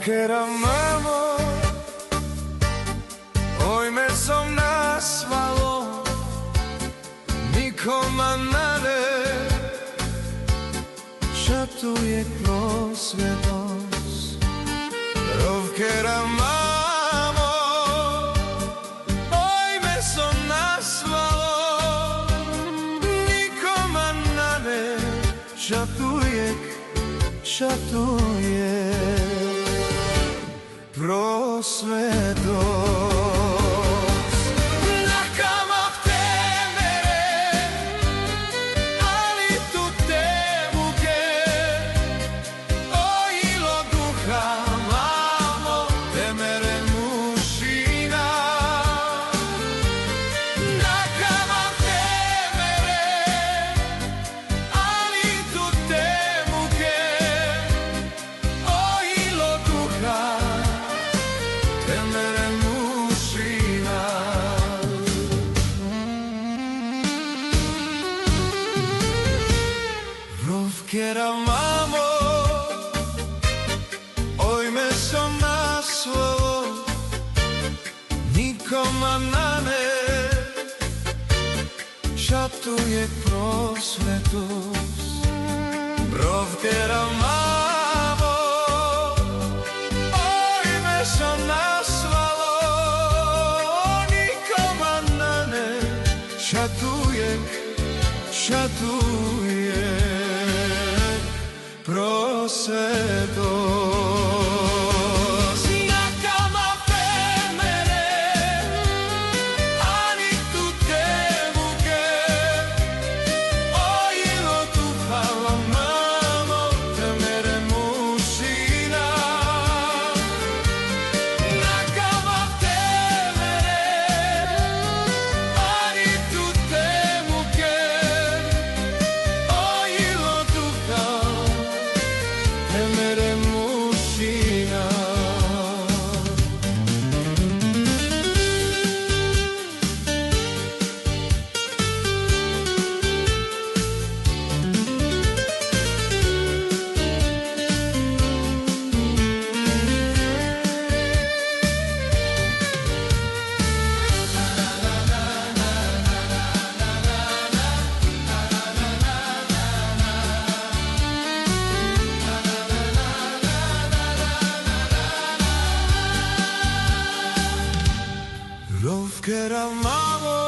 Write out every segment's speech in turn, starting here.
Rovkera mamo, oj me som nasvalo, nikoma nade, šatuje kroz svjetlost. Rovkera mamo, oj me som nasvalo, nikoma nade, šatuje prosvetlost. Nakama temere, ali tu temuke, ojilo duha mamo, temere mušina. Nakama temere, ali tu temuke, ojilo duha temere mušina. Rovkera mamo, oj me som nasvalo, nikoma nane, šatuje prosvetlost. Rovkera mamo, oj me som nasvalo, nikoma nane, šatuje prosvetlost. Nakama temere, ani tu temuke, ojilo duha mamo, temere mušina. Nakama temere, ani tu temuke, ojilo duha temere mušina. Rovkera mamo,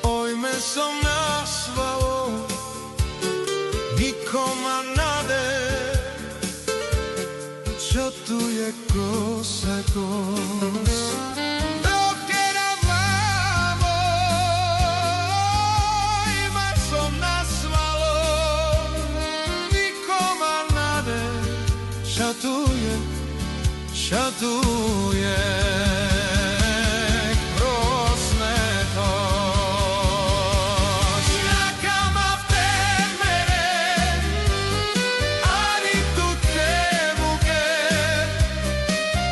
oj me som nasvalo, nikoma nade, šatuje kroz svjetlost. Rovkera mamo, oj me som nasvalo, nikoma nade, šatuje prosvetlost. Nakama temere, ani tu temuke,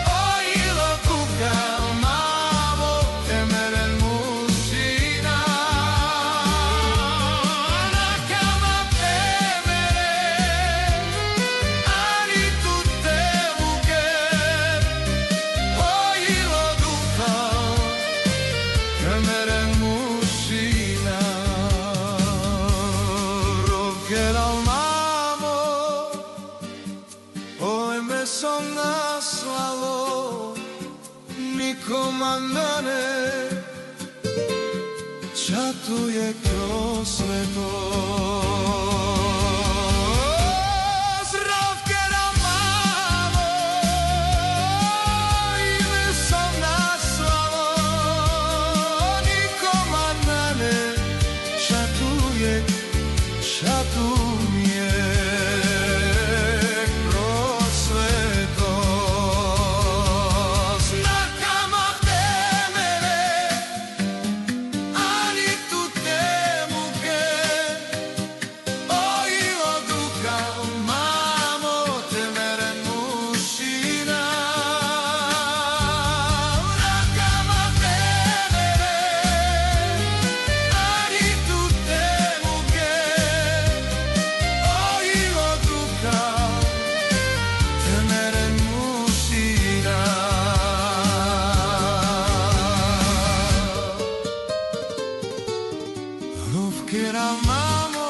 ojilo duha mamo, temere mušina. Nakama temere, ani tu temuke, ojilo duha temere mušina. Rovkera mamo, oj me som nasvalo, nikoma nane, šatuje kroz svjetlost. Rovkera mamo, oj me som nasvalo, nikoma nane, šatuje prosvetlost. Nakama temere, ani tu temuke, Lo che eravamo